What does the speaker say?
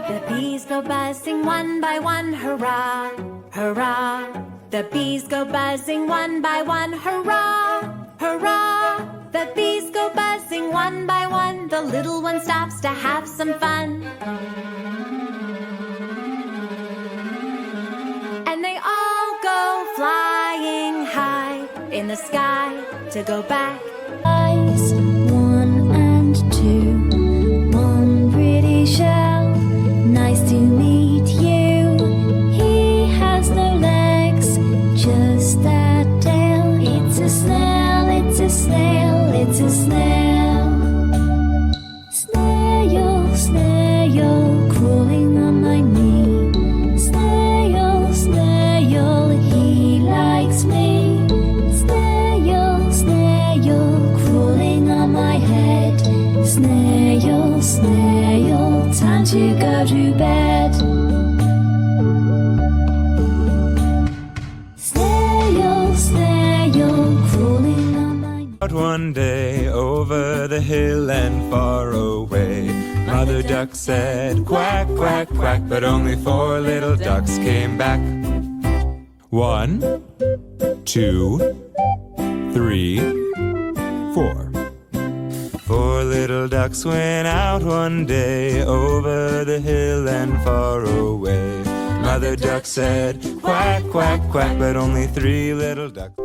The bees go buzzing one by one, hurrah, hurrah. The bees go buzzing one by one, hurrah, hurrah. The bees go buzzing one by one, the little one stops to have some fun. And they all go flying high in the sky to go back. Eyes, 1 and 2, one pretty shell. Nice to meet you. He has no legs, just a tail. It's a snail, it's a snail, it's a snail. Snail, snail, crawling on my knee. Snail, snail, he likes me. Snail, snail, crawling on my head. Snail, snail, time to go to bed. Snail, snail, crawling on my Out one day over the hill and far away, Mother Duck said quack, quack, quack, but only 4 little ducks came back. 1, 2, 3, 4. 4 little ducks went out one day over the hill and far away. Mother Duck said quack, quack, quack, but only 3 little ducks.